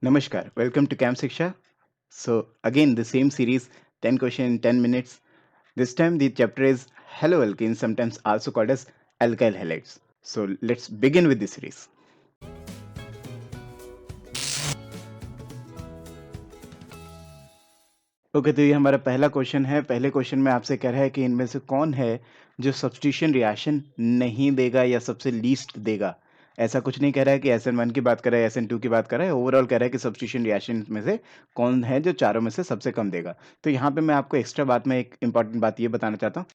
Namaskar, welcome to Camp Shiksha. So, again, the same series 10 question in 10 minutes. This time, the chapter is haloalkanes, sometimes also called as alkyl halides. So, let's begin with the series. Okay, तो ये हमारा पहला question है। पहले question में आपसे कह रहा है कि इनमें से कौन है जो सब्स्टिट्यूशन रिएक्शन नहीं देगा या सबसे लीस्ट देगा। ऐसा कुछ नहीं कह रहा है कि SN1 की बात कर रहा है, SN2 की बात कर रहा है, ओवरऑल कह रहा है कि सब्स्टिट्यूशन रिएक्शन में से कौन है जो चारों में से सबसे कम देगा। तो यहाँ पे मैं आपको एक्स्ट्रा बात में एक इंपॉर्टेंट बात ये बताना चाहता हूँ।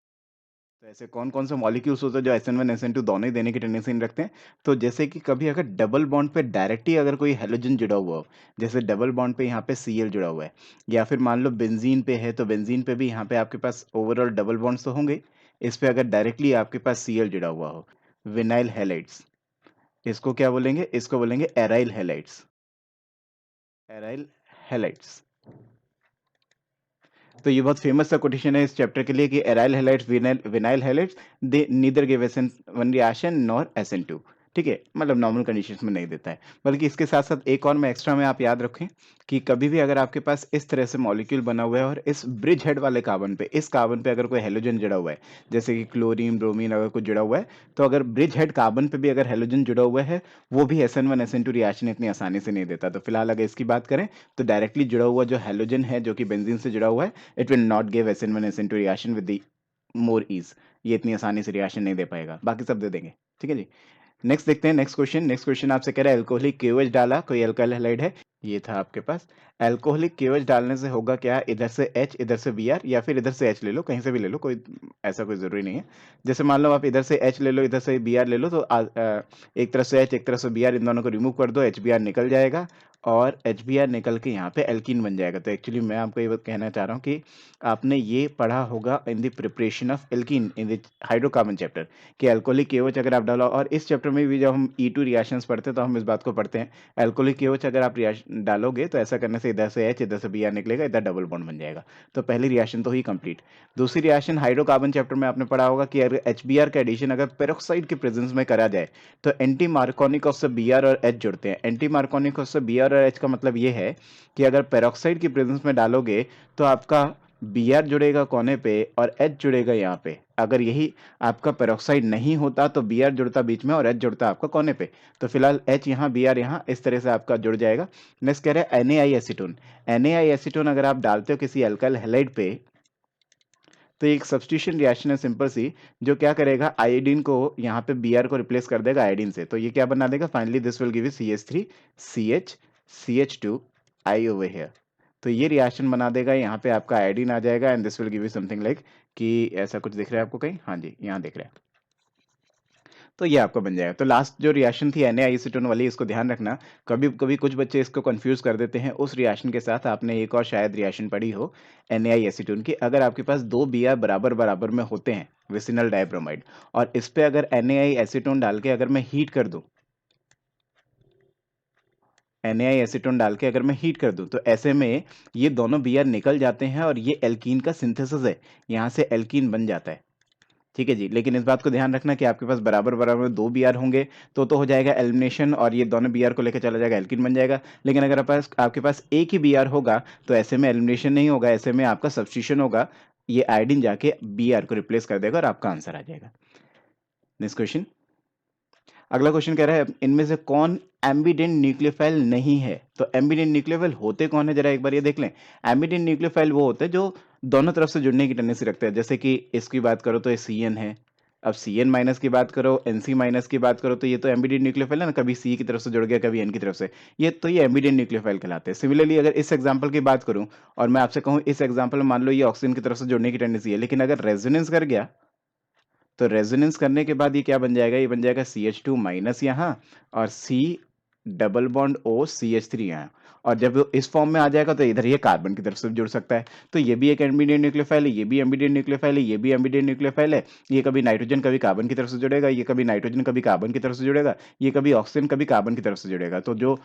तो ऐसे कौन-कौन से मॉलिक्यूल्स होते हैं जो SN1 SN2 दोनों ही देने की टेंडेंसी नहीं रखते हैं। तो जैसे कि कभी अगर डबल बॉन्ड पे डायरेक्टली अगर कोई हैलोजन जुड़ा हुआ हो, जैसे डबल बॉन्ड पे यहाँ पे Cl जुड़ा हुआ है, या फिर मान लो बेंजीन पे है तो बेंजीन पे भी यहाँ पे आपके पास ओवरऑल डबल बॉन्ड्स तो होंगे। इस पे अगर डायरेक्टली आपके पास Cl जुड़ा हुआ हो, विनाइल हैलाइड्स, इसको क्या बोलेंगे? इसको बोलेंगे एराइल हैलाइड्स। Aryl halides. तो ये बहुत फेमस सा कोटेशन है इस चैप्टर के लिए कि aryl halides vinyl halides they neither give SN1 reaction nor SN2। ठीक है, मतलब नॉर्मल कंडीशंस में नहीं देता है। बल्कि इसके साथ साथ एक और मैं एक्स्ट्रा में आप याद रखें कि कभी भी अगर आपके पास इस तरह से मॉलिक्यूल बना हुआ है और इस ब्रिज हेड वाले कार्बन पे इस कार्बन पे अगर कोई हेलोजन जुड़ा हुआ है, जैसे कि क्लोरीन ब्रोमीन अगर कुछ जुड़ा हुआ है, तो अगर ब्रिज हेड कार्बन पे भी अगर हेलोजन जुड़ा हुआ है, वो भी SN1 SN2 रिएक्शन इतनी आसानी से नहीं देता। तो फिलहाल अगर इसकी बात करें तो डायरेक्टली जुड़ा हुआ जो हेलोजन है जो कि बेंजीन से जुड़ा हुआ है, it will not give SN1 SN2 reaction with the more ease. ये इतनी आसानी से रिएक्शन नहीं दे पाएगा, बाकी सब दे देंगे। ठीक है जी। नेक्स्ट देखते हैं नेक्स्ट क्वेश्चन आपसे कह रहा है एल्कोहलिक KOH डाला, कोई अल्काइल हैलाइड है, ये था आपके पास। एल्कोहलिक KOH डालने से होगा क्या? इधर से H इधर से Br या फिर इधर से H ले लो, कहीं से भी ले लो, कोई ऐसा कोई जरूरी नहीं है। जैसे मान लो आप इधर से H ले लो इधर से Br ले लो, तो एक तरफ से H एक तरफ से Br, इन दोनों को रिमूव कर दो, HBr निकल जाएगा और HBr निकल के यहाँ पे एल्कीन बन जाएगा। तो एक्चुअली मैं आपको ये बात कहना चाह रहा हूँ कि आपने ये पढ़ा होगा in the preparation of alkene in the hydrocarbon chapter कि अल्कोहलिक KOH अगर आप डालो, और इस चैप्टर में भी जब हम E2 रिएक्शंस पढ़ते हैं तो हम इस बात को पढ़ते हैं, अल्कोहलिक KOH अगर आप रिएक्शन डालोगे तो ऐसा करने से इधर से H इधर से Br निकलेगा, इधर डबल बॉन्ड बन जाएगा। तो पहली रिएक्शन तो हुई कंप्लीट। दूसरी रिएक्शन हाइड्रोकार्बन चैप्टर में आपने पढ़ा होगा कि अगर HBr का एडिशन अगर पेरोक्साइड के प्रेजेंस में करा जाए तो एंटी मार्कोनिकॉस से Br और H जुड़ते हैं। एंटी मार्कोनिकॉस से Br और H का मतलब ये है कि अगर पेरोक्साइड की प्रेजेंस में डालोगे तो आपका Br जुड़ेगा कोने पे और H जुड़ेगा यहाँ पे। अगर यही आपका पेरोक्साइड नहीं होता तो Br जुड़ता बीच में और H जुड़ता आपका कोने पे। तो फिलहाल H यहाँ Br यहाँ इस तरह से आपका जुड़ जाएगा। नेक्स्ट कह रहे हैं NaI एसीटोन। NaI एसीटोन अगर आप डालते हो किसी अल्काइल हैलाइड पे तो एक सब्स्टिट्यूशन रिएक्शन है सिंपल सी, जो क्या करेगा आयोडीन को यहाँ पे Br को रिप्लेस कर देगा आयोडीन से। तो ये क्या बना देगा? Finally this will give you CH3 CH CH2 I over here. तो ये रिएक्शन बना देगा, यहाँ पे आपका आयोडीन आ जाएगा and this will give you something like कि ऐसा कुछ दिख रहा है आपको कहीं? हाँ जी, यहाँ दिख रहा है। तो ये आपका बन जाएगा। तो लास्ट जो रिएक्शन थी Na एसीटोन वाली, इसको ध्यान रखना। कभी कभी कुछ बच्चे इसको कंफ्यूज कर देते हैं। उस रिएक्शन के साथ आपने एक और शायद रिएक्शन पढ़ी हो Na एसीटोन की। अगर आपके पास दो Br बराबर बराबर में होते हैं विसिनल डाइब्रोमाइड, और इस पे अगर Na एसीटोन डाल के अगर मैं हीट कर दूं, Na एसीटोन डाल के अगर मैं हीट कर दूं, तो ऐसे में ये दोनों Br निकल जाते हैं और ये एल्कीन का सिंथेसिस है, यहाँ से एल्कीन बन जाता है। ठीक है जी। लेकिन इस बात को ध्यान रखना कि आपके पास बराबर बराबर दो Br होंगे तो हो जाएगा एलिमिनेशन और ये दोनों Br को लेकर चला जाएगा, एल्कीन बन जाएगा। लेकिन अगर आपके पास एक ही Br होगा तो ऐसे में एलिमिनेशन नहीं होगा, ऐसे में आपका सब्स्टिट्यूशन होगा, ये आयोडीन जाके Br को रिप्लेस कर देगा और आपका आंसर आ जाएगा। Next question. अगला क्वेश्चन कह रहा है इनमें से कौन एम्बिडेंट न्यूक्लियोफाइल नहीं है? तो एम्बिडेंट न्यूक्लियोफाइल होते कौन है, जरा एक बार ये देख लें। एम्बिडेंट न्यूक्लियोफाइल वो होते हैं जो दोनों तरफ से जुड़ने की टेंडेंसी रखते हैं। जैसे कि इसकी बात करो तो ये CN है, अब CN माइनस की बात करो, NC माइनस की बात करो, तो ये तो एम्बिडेंट न्यूक्लियोफाइल है ना, कभी C की तरफ से जुड़ गया कभी N की तरफ से, ये एम्बिडेंट न्यूक्लियोफाइल कहलाते हैं। सिमिलरली अगर इस एग्जांपल की बात करूं और मैं आपसे कहूं इस एग्जांपल में मान लो ये ऑक्सीजन की तरफ से जुड़ने की टेंडेंसी है, लेकिन अगर रेजोनेंस कर गया तो रेजोनेंस करने के बाद ये क्या बन जाएगा? ये बन जाएगा CH2 माइनस यहाँ और C double bond O CH3 यहाँ। और जब वो इस फॉर्म में आ जाएगा तो इधर ये कार्बन की तरफ से जुड़ सकता है। तो ये भी एक एम्बिडेंट न्यूक्लियोफाइल है, ये भी एम्बिडेंट न्यूक्लियोफाइल है, ये भी एम्बिडेंट न्यूक्लियोफाइल है। ये कभी नाइट्रोजन कभी कार्बन की तरफ से जुड़ेगा, ये कभी नाइट्रोजन कभी कार्बन की तरफ से जुड़ेगा, ये कभी ऑक्सीजन कभी कार्बन की तरफ से जुड़ेगा। तो जो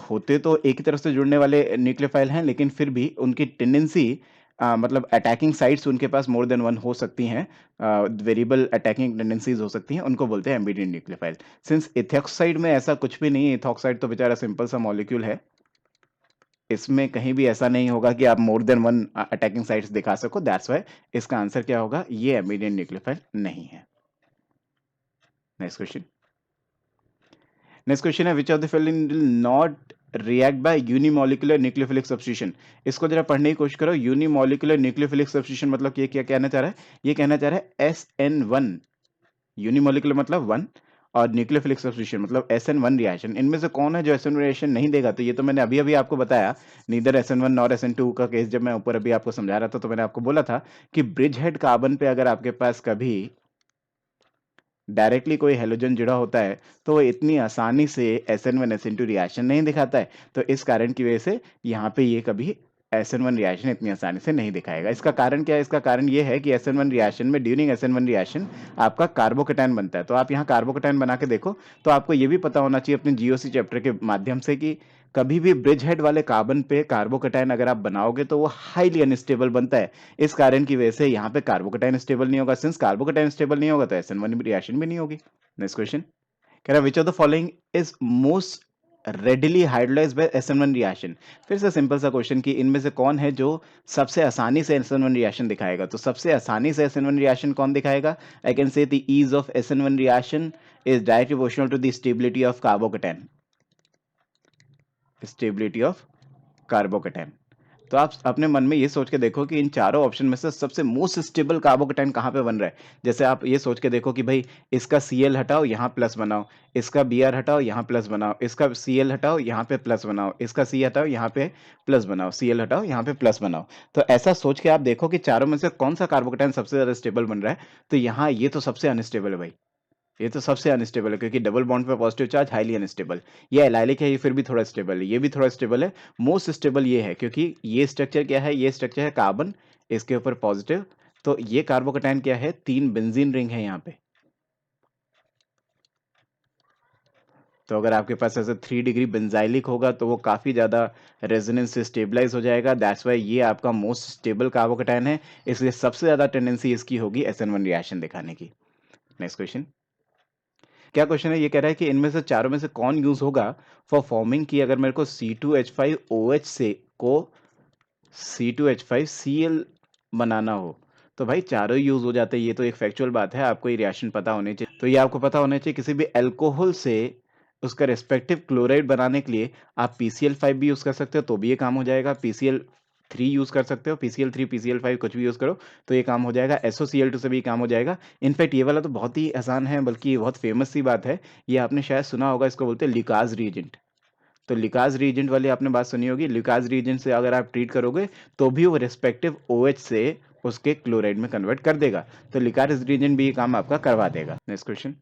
होते तो एक ही तरफ से जुड़ने वाले न्यूक्लियोफाइल हैं, लेकिन फिर भी उनकी टेंडेंसी मतलब अटैकिंग साइट्स उनके पास मोर देन वन हो सकती हैं, वेरिएबल अटैकिंग टेंडेंसीज हो सकती हैं, उनको बोलते हैं एम्बिडेंट न्यूक्लियोफाइल। सिंस इथॉक्साइड में ऐसा कुछ भी नहीं है, इथॉक्साइड तो बेचारा सिंपल सा मॉलिक्यूल है, इसमें कहीं भी ऐसा नहीं होगा कि आप more than one attacking sites दिखा सको, दैट्स वाई इसका आंसर क्या होगा, ये एमिडियन न्यूक्लियोफाइल नहीं है। Next question. नेक्स्ट क्वेश्चन है which of the following will not react by unimolecular nucleophilic substitution. इसको जरा पढ़ने की कोशिश करो। यूनिमोलिकुलर न्यूक्लियोफिलिक सब्स्टिट्यूशन मतलब ये क्या कहना चाह रहा है, ये कहना चाह रहा है SN1, यूनिमोलिकुलर मतलब वन, और न्यूक्लियोफिलिक सब्स्टिट्यूशन मतलब SN1 रिएक्शन। इनमें से कौन है जो SN1 रिएक्शन नहीं देगा? तो ये तो मैंने अभी अभी आपको बताया, नीदर SN1 नॉर SN2 का केस जब मैं ऊपर अभी आपको समझा रहा था तो मैंने आपको बोला था कि ब्रिज हेड कार्बन पे अगर आपके पास कभी डायरेक्टली कोई हेलोजन जुड़ा होता है तो वो इतनी आसानी से SN1 SN2 रिएक्शन नहीं दिखाता है। तो इस कारण की वजह से यहाँ पे ये कभी SN1 रिएक्शन इतनी आसानी से नहीं दिखाएगा। इसका कारण क्या है? इसका कारण ये है कि SN1 रिएक्शन में ड्यूरिंग SN1 रिएक्शन आपका कार्बोकेटायन बनता है। तो आप यहाँ कार्बोकेटायन बना के देखो तो आपको ये भी पता होना चाहिए अपने GOC चैप्टर के माध्यम से कि कभी भी ब्रिज हेड वाले कार्बन पे कार्बोकेटायन अगर आप बनाओगे तो वो हाईली अनस्टेबल बनता है। इस कारण की वजह से यहाँ पे कार्बोकेटायन स्टेबल नहीं होगा। सिंस कार्बोकेटायन स्टेबल नहीं होगा तो SN1 रिएक्शन भी नहीं होगी। नेक्स्ट क्वेश्चन कह रहा है which of the following is most readily hydrolysed bye SN1 reaction. फिर से सिंपल सा क्वेश्चन कि इनमें से कौन है जो सबसे आसानी से SN1 रिएक्शन दिखाएगा। तो सबसे आसानी से SN1 रिएक्शन कौन दिखाएगा? I can say the ease of SN1 reaction is directly proportional to the stability of carbocation, stability of carbocation. तो आप अपने मन में ये सोच के देखो कि इन चारों ऑप्शन में से सबसे मोस्ट स्टेबल कार्बोकेटायन कहाँ पे बन रहा है। जैसे आप ये सोच के देखो कि भाई इसका Cl हटाओ यहाँ प्लस बनाओ, इसका Br हटाओ यहाँ प्लस बनाओ, इसका Cl हटाओ यहाँ पे प्लस बनाओ, इसका C हटाओ यहाँ पे प्लस बनाओ, Cl हटाओ यहाँ पे प्लस बनाओ। तो ऐसा सोच के आप देखो कि चारों में से कौन सा कार्बोकेटायन सबसे ज्यादा स्टेबल बन रहा है। तो यहाँ ये तो सबसे अनस्टेबल है भाई, ये तो सबसे अनस्टेबल है क्योंकि डबल बॉन्ड पे पॉजिटिव चार्ज हाईली अनस्टेबल। ये एलाइलिक है, ये फिर भी थोड़ा स्टेबल है, ये भी थोड़ा स्टेबल है। मोस्ट स्टेबल ये है क्योंकि ये स्ट्रक्चर क्या है, ये स्ट्रक्चर है कार्बन, इसके ऊपर पॉजिटिव। तो ये कार्बोकेटायन क्या है, 3 बेंजीन रिंग है यहाँ पे। तो अगर आपके पास ऐसे 3 डिग्री बेंजाइलिक होगा तो वो काफी ज्यादा रेजोनेंस से स्टेबलाइज हो जाएगा। दैट्स वाई ये आपका मोस्ट स्टेबल कार्बोकेटायन है, इसलिए सबसे ज्यादा टेंडेंसी इसकी होगी SN1 रिएक्शन दिखाने की। Next question. क्या क्वेश्चन है, ये कह रहा है कि इनमें से चारों में से कौन यूज होगा फॉर फॉर्मिंग की अगर मेरे को C2H5OH से को C2H5Cl बनाना हो। तो भाई चारों यूज हो जाते हैं, ये तो एक फैक्चुअल बात है, आपको ये रिएक्शन पता होने चाहिए। तो ये आपको पता होना चाहिए किसी भी अल्कोहल से उसका रेस्पेक्टिव क्लोराइड बनाने के लिए आप PCl5 भी यूज कर सकते हो तो भी ये काम हो जाएगा, PCl3 यूज कर सकते हो, PCl3 PCl5 कुछ भी यूज करो तो ये काम हो जाएगा, SOCl2 से भी काम हो जाएगा। इनफैक्ट ये वाला तो बहुत ही आसान है, बल्कि ये बहुत फेमस सी बात है, ये आपने शायद सुना होगा, इसको बोलते हैं लिकाज रीजेंट। तो लिकाज रीजेंट वाली आपने बात सुनी होगी, लिकाज रीजेंट से अगर आप ट्रीट करोगे तो भी वो रेस्पेक्टिव OH से उसके क्लोराइड में कन्वर्ट कर देगा। तो लिकाज रीजेंट भी ये काम आपका करवा देगा। नेक्स्ट क्वेश्चन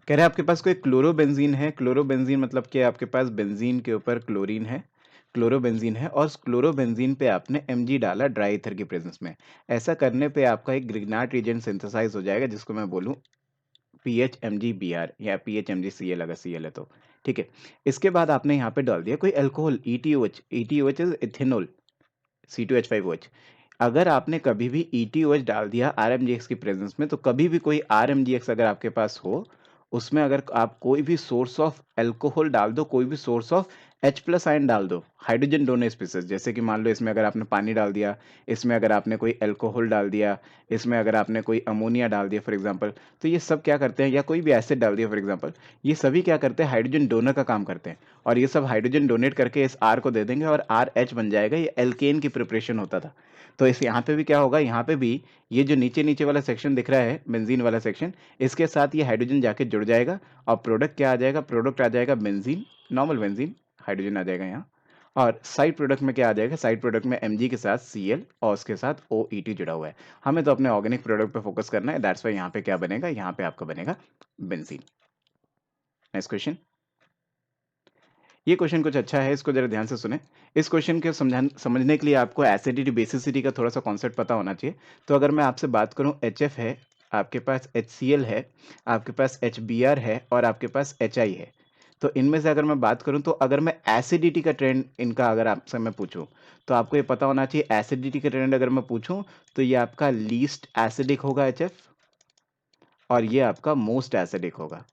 कह रहे हैं आपके पास कोई क्लोरोबेंजीन है। क्लोरोबेंजीन मतलब कि आपके पास बेंजीन के ऊपर क्लोरीन है, क्लोरोबेंजीन है, और उस क्लोरोबेंजीन पे आपने Mg डाला ड्राई ईथर की प्रेजेंस में। ऐसा करने पे आपका एक ग्रिग्नार्ड रीजेंट सिंथेसाइज हो जाएगा जिसको मैं बोलूं PHMgBr या PHMgCl अगर Cl है तो। ठीक है, इसके बाद आपने यहाँ पे डाल दिया कोई alcohol ETOH, ETOH is ethanol, C2H5OH। अगर आपने कभी भी ETOH डाल दिया RMGX की प्रेजेंस में तो कभी भी कोई RMGX अगर आपके पास हो उसमें अगर आप कोई भी सोर्स ऑफ अल्कोहल डाल दो, कोई भी सोर्स ऑफ H+ आयन डाल दो, हाइड्रोजन डोनर स्पीसीज, जैसे कि मान लो इसमें अगर आपने पानी डाल दिया, इसमें अगर आपने कोई अल्कोहल डाल दिया, इसमें अगर आपने कोई अमोनिया डाल दिया फॉर एग्जांपल, तो ये सब क्या करते हैं, या कोई भी एसिड डाल दिया फॉर एग्जांपल, ये सभी क्या करते हैं, हाइड्रोजन डोनर का काम करते हैं। और ये सब हाइड्रोजन डोनेट करके इस R को दे देंगे और RH बन जाएगा। ये एल्केन की प्रिपरेशन होता था। तो इस यहाँ पे भी क्या होगा, यहाँ पे भी ये जो नीचे नीचे वाला सेक्शन दिख रहा है बेंजीन वाला सेक्शन, इसके साथ ये हाइड्रोजन जाके जुड़ जाएगा और प्रोडक्ट क्या आ जाएगा, प्रोडक्ट आ जाएगा बेंजीन, नॉर्मल बेंजीन, हाइड्रोजन आ जाएगा यहाँ। और साइड प्रोडक्ट में क्या आ जाएगा, साइड प्रोडक्ट में Mg के साथ Cl और उसके साथ OET जुड़ा हुआ है। हमें तो अपने ऑर्गेनिक प्रोडक्ट पे फोकस करना है, दैट्स वाई यहाँ पे क्या बनेगा, यहाँ पे आपका बनेगा बेंजीन। Next question. ये क्वेश्चन कुछ अच्छा है, इसको जरा ध्यान से सुने। इस क्वेश्चन के समझने के लिए आपको एसिडिटी बेसिसिटी का थोड़ा सा कॉन्सेप्ट पता होना चाहिए। तो अगर मैं आपसे बात करूं HF है, आपके पास HCl है, आपके पास HBr है और आपके पास HI है। तो इनमें से अगर मैं बात करूं तो अगर मैं एसिडिटी का ट्रेंड इनका अगर आपसे मैं पूछूं तो आपको ये पता होना चाहिए, एसिडिटी का ट्रेंड अगर मैं पूछूं तो ये आपका लीस्ट एसिडिक होगा HF और ये आपका मोस्ट एसिडिक होगा।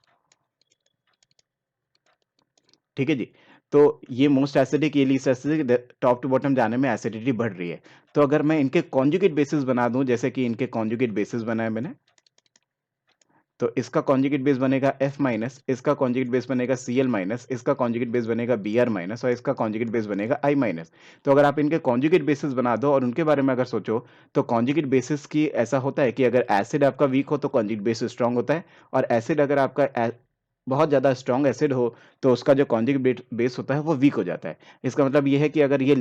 ठीक है जी। तो ये मोस्ट एसिडिक, ये least acidic, top to bottom जाने में एसिडिटी बढ़ रही है। तो अगर मैं इनके कॉन्जुगेट बेसिस बना दूं, जैसे कि इनके कॉन्जुगेट बेसिस बनाए मैंने, तो इसका कॉन्जुगेट बेस बनेगा F माइनस, इसका कॉन्जुगेट बेस बनेगा Cl माइनस, इसका कॉन्जुगेट बेस बनेगा Br माइनस, और इसका कॉन्जुगेट बेस बनेगा I माइनस। तो अगर आप इनके कॉन्जुगेट बेसिस बना दो और उनके बारे में अगर सोचो, तो कॉन्जुगेट बेसिस की ऐसा होता है कि अगर एसिड आपका वीक हो तो कॉन्जुगेट बेस स्ट्रांग होता है, और एसिड अगर आपका बहुत ज्यादा स्ट्रांग एसिड हो तो उसका जो कॉन्जुगेट बेस होता है वो वीक हो जाता है। इसका मतलब ये है कि अगर ये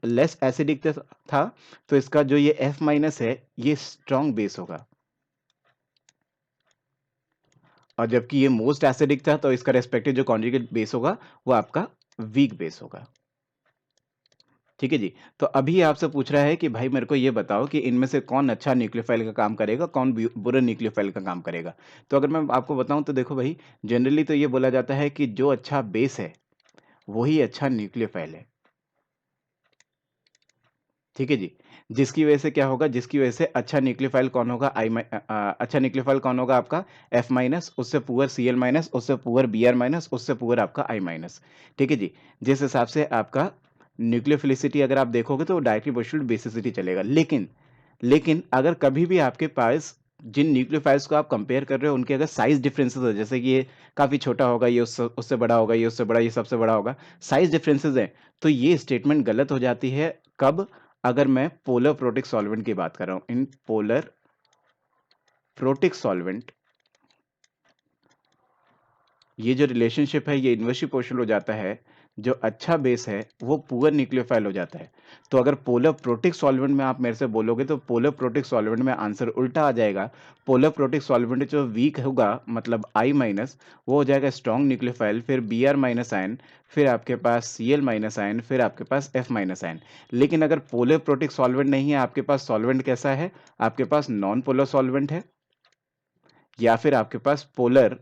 लेस एसिडिक था तो इसका जो ये F माइनस है ये स्ट्रांग बेस होगा, और जबकि ये मोस्ट एसिडिक था तो इसका रेस्पेक्टिव जो कॉन्जुगेट बेस होगा वो आपका वीक बेस होगा। ठीक है जी। तो अभी आपसे पूछ रहा है कि भाई मेरे को ये बताओ कि इनमें से कौन अच्छा न्यूक्लियोफाइल का काम करेगा, कौन बुरा न्यूक्लियोफाइल का काम करेगा। तो अगर मैं आपको बताऊं तो देखो भाई, जनरली तो ये बोला जाता है कि जो अच्छा बेस है वही अच्छा न्यूक्लियोफाइल है। ठीक है जी। जिसकी वजह से क्या होगा, जिसकी वजह से अच्छा न्यूक्लियोफाइल कौन होगा, अच्छा न्यूक्लियोफाइल कौन होगा आपका F माइनस, उससे पुअर Cl माइनस, उससे पुअर Br माइनस, उससे पुअर आपका I माइनस। ठीक है जी। जिस हिसाब से आपका न्यूक्लियोफिलिसिटी अगर आप देखोगे तो डायरेक्टली प्रोपोर्शनल बेसिसिटी चलेगा, लेकिन अगर कभी भी आपके पास जिन न्यूक्लियोफाइल्स को आप कंपेयर कर रहे हो उनके अगर साइज डिफरेंसेस हो, जैसे कि ये काफी छोटा होगा, ये उससे उससे बड़ा होगा, ये उससे बड़ा, ये सबसे बड़ा होगा, साइज डिफरेंसेस है, तो ये स्टेटमेंट गलत हो जाती है। कब? अगर मैं पोलर प्रोटिक सॉल्वेंट की बात कर रहा हूं, इन पोलर प्रोटिक सॉल्वेंट, ये जो रिलेशनशिप है ये इन्वर्सली प्रोपोर्शनल हो जाता है। जो अच्छा बेस है वो पुअर न्यूक्लियोफाइल हो जाता है। तो अगर पोलर प्रोटिक सॉल्वेंट में आप मेरे से बोलोगे तो पोलर प्रोटिक सॉल्वेंट में आंसर उल्टा आ जाएगा। पोलर प्रोटिक सॉल्वेंट जो वीक होगा मतलब I माइनस, वो हो जाएगा स्ट्रॉन्ग न्यूक्लियोफाइल, फिर Br माइनस आयन, फिर आपके पास Cl माइनस आयन, फिर आपके पास F माइनस आयन। लेकिन अगर पोलर प्रोटिक सॉल्वेंट नहीं है, आपके पास सॉल्वेंट कैसा है, आपके पास नॉन पोलर सॉल्वेंट है, या फिर आपके पास पोलर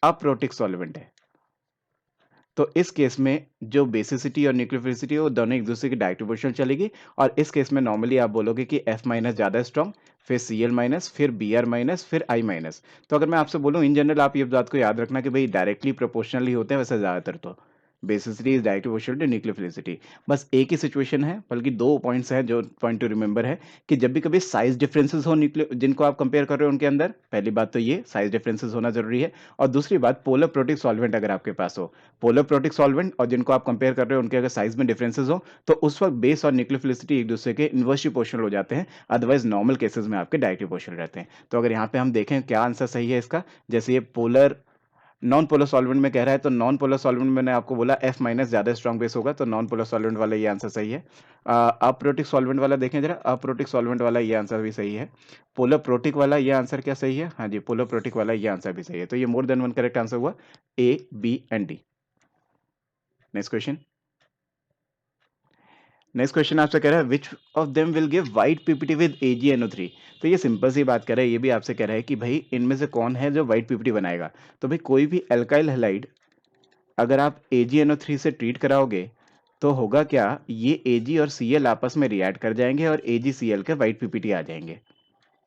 अप्रोटिक सॉल्वेंट है, तो इस केस में जो बेसिसिटी और न्यूक्लियोफिलिसिटी है वो दोनों एक दूसरे की डायरेक्ट प्रोपोर्शनल चलेगी। और इस केस में नॉर्मली आप बोलोगे कि F माइनस ज्यादा स्ट्रॉन्ग, फिर Cl माइनस, फिर Br माइनस, फिर I माइनस। तो अगर मैं आपसे बोलूं इन जनरल, आप ये बात को याद रखना कि भाई डायरेक्टली प्रोपोर्शनल ही होते हैं वैसे ज्यादातर, तो basicity is direct proportional to nucleophilicity. बस एक ही सिचुएशन है, बल्कि दो पॉइंट्स हैं जो पॉइंट टू रिमेंबर है, कि जब भी कभी साइज डिफरेंसेस हो न्यूक्लियो जिनको आप कंपेयर कर रहे हो उनके अंदर, पहली बात तो ये साइज डिफरेंसेस होना जरूरी है, और दूसरी बात पोलर प्रोटिक सॉल्वेंट अगर आपके पास हो, पोलर प्रोटिक सॉल्वेंट और जिनको आप कंपेयर कर रहे हो उनके अगर साइज में डिफरेंसेस हो, तो उस वक्त बेस और न्यूक्लियोफिलिसिटी एक दूसरे के इन्वर्सली प्रोपोर्शनल हो जाते हैं। अदरवाइज नॉर्मल केसेस में आपके डायरेक्टली प्रोपोर्शनल रहते हैं। तो अगर यहाँ पे हम देखें क्या आंसर सही है इसका, जैसे ये पोलर नॉन पोलर सॉल्वेंट में कह रहा है, तो नॉन पोलर सॉल्वेंट में मैंने आपको बोला F माइनस ज्यादा स्ट्रॉन्ग बेस होगा, तो नॉन पोलर सॉल्वेंट वाला ये आंसर सही है। अप्रोटिक सॉल्वेंट वाला देखें जरा, अप्रोटिक सॉल्वेंट वाला ये आंसर भी सही है। पोलर प्रोटिक वाला ये आंसर क्या सही है, हाँ जी पोलर प्रोटिक वाला ये आंसर भी सही है। तो ये more than one correct answer हुआ, A, B and D। Next question. Next question आपसे कह रहा है which of them will give white PPT with AgNO3। तो ये सिंपल सी बात कर रहा है, ये भी आपसे कह रहा है कि भाई इनमें से कौन है जो व्हाइट पीपीटी बनाएगा। तो भाई कोई भी एल्काइल हैलाइड अगर आप AgNO3 से ट्रीट कराओगे तो होगा क्या, ये Ag और Cl आपस में रिएक्ट कर जाएंगे और AgCl के व्हाइट पीपीटी आ जाएंगे।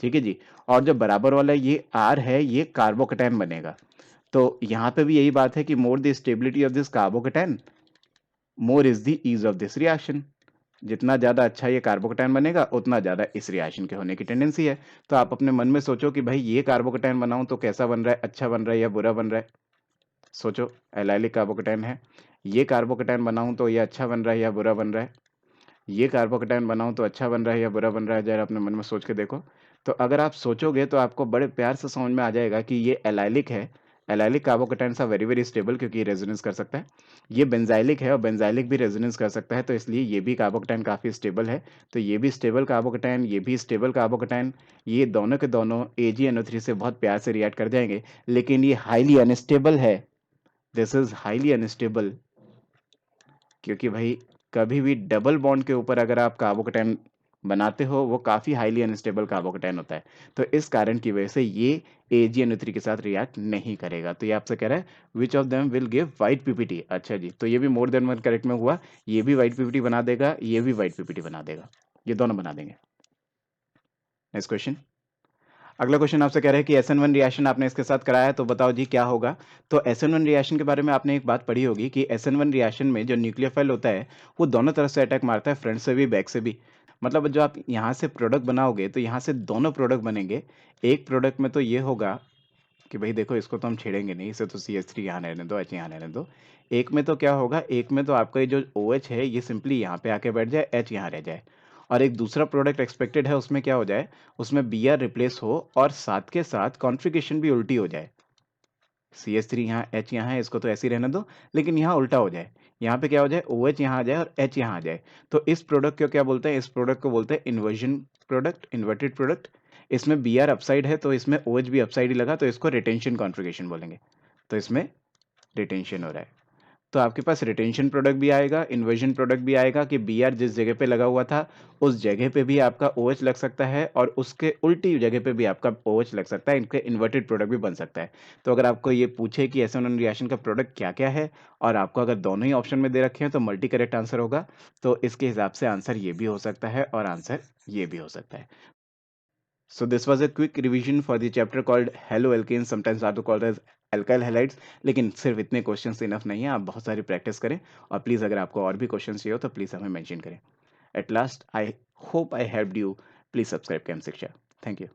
ठीक है जी। और जो बराबर वाला ये R है ये कार्बोकैटायन बनेगा। तो यहाँ पे भी यही बात है कि more the stability of this carbocation, more is the ease of this reaction. जितना ज्यादा अच्छा ये कार्बोकैटायन बनेगा उतना ज्यादा इस रिएक्शन के होने की टेंडेंसी है। तो आप अपने मन में सोचो कि भाई ये कार्बोकैटायन बनाऊं तो कैसा बन रहा है, अच्छा बन रहा है या बुरा बन रहा है। सोचो, एलाइलिक कार्बोकैटायन है, ये कार्बोकैटायन बनाऊं तो ये अच्छा बन रहा है या बुरा बन रहा है, ये कार्बोकैटायन बनाऊं तो अच्छा बन रहा है या बुरा बन रहा है, जरा अपने मन में सोच के देखो। तो अगर आप सोचोगे तो आपको बड़े प्यार से समझ में आ जाएगा कि ये एलाइलिक है। एलाइलिक कार्बोकैटायन सा वेरी वेरी स्टेबल, क्योंकि ये रेजोनेंस कर सकता है। ये बेंजाइलिक है और बेंजाइलिक भी रेजोनेंस कर सकता है, तो इसलिए ये भी कार्बोकैटायन काफी स्टेबल है। तो ये भी स्टेबल कार्बोकैटायन, ये भी स्टेबल कार्बोकैटायन, ये दोनों के दोनों AgNO3 से बहुत प्यार से रिएक्ट कर जाएंगे। लेकिन ये हाईली अनस्टेबल है, दिस इज हाईली अनस्टेबल, क्योंकि भाई कभी भी डबल बॉन्ड के ऊपर अगर आप कार्बोकैटायन बनाते हो वो काफी हाईली अनस्टेबल कार्बोकैटायन होता है। तो इस कारण की वजह से ये AgNO3 के साथ रिएक्ट नहीं करेगा। तो ये आपसे कह रहा है which of them will give white PPT. अच्छा जी, तो ये भी मोर देन वन करेक्ट में हुआ, ये भी व्हाइट पीपीटी बना देगा, ये भी व्हाइट पीपीटी बना देगा, ये दोनों बना देंगे। Next question. अगला क्वेश्चन आपसे कह रहा है कि SN1 रिएक्शन आपने इसके साथ कराया है, तो बताओ जी क्या होगा? तो SN1 रिएक्शन के बारे में आपने एक बात पढ़ी होगी कि SN1 रिएक्शन में जो न्यूक्लियोफाइल होता है, वो दोनों तरफ से अटैक मारता है, फ्रंट से भी, बैक से भी। मतलब जो आप यहाँ से प्रोडक्ट बनाओगे, तो यहाँ से दोनों प्रोडक्ट बनेंगे। एक प्रोडक्ट में तो ये होगा कि भई देखो इसको तो हम छेड़ेंगे नहीं, इसे तो CH3 यहाँ रहने दो, H यहाँ रहने दो। एक में तो क्या होगा, एक में तो आपका ये जो OH है, ये सिंपली यहाँ पे आके बैठ जाए, H यहाँ रह जाए। और एक दूसरा प्रोडक्ट एक्सपेक्टेड है, उसमें क्या हो जाए, उसमें Br रिप्लेस हो और साथ के साथ कॉन्फ़िगरेशन भी उल्टी हो जाए। CH3 यहाँ, H यहाँ है, इसको तो ऐसे ही रहने दो, लेकिन यहाँ उल्टा हो जाए। यहाँ पे क्या हो जाए, OH यहाँ आ जाए और H यहाँ आ जाए। तो इस प्रोडक्ट को क्या बोलते हैं? इस प्रोडक्ट को बोलते हैं इन्वर्जन प्रोडक्ट, इन्वर्टेड प्रोडक्ट। इसमें Br अपसाइड है, तो इसमें OH भी अपसाइड ही लगा, तो इसको रिटेंशन कॉन्फ़िगरेशन बोलेंगे। तो इसमें रिटेंशन हो रहा है। तो आपके पास रिटेंशन प्रोडक्ट भी आएगा, इन्वर्जन प्रोडक्ट भी आएगा कि Br जिस जगह पे लगा हुआ था, उस जगह पे भी आपका OH लग सकता है और उसके उल्टी जगह पे भी आपका OH लग सकता है, इनके इन्वर्टेड प्रोडक्ट भी बन सकता है। तो अगर आपको ये पूछे कि SN1 रिएक्शन का प्रोडक्ट क्या-क्या है और आपको अगर दोनों ही ऑप्शन में दे रखे हैं, तो मल्टी करेक्ट आंसर होगा। तो इसके हिसाब से आंसर ये भी हो सकता है और आंसर ये भी हो सकता है। So this was a quick revision for the chapter called Hello Alkanes, sometimes also called as Alkyl Halides। लेकिन सिर्फ इतने क्वेश्चंस इनफ नहीं है, आप बहुत सारी प्रैक्टिस करें और प्लीज़ अगर आपको और भी क्वेश्चंस चाहिए हो तो प्लीज़ हमें मेंशन करें। At last I hope I helped you. Please subscribe chem Shiksha. Thank you.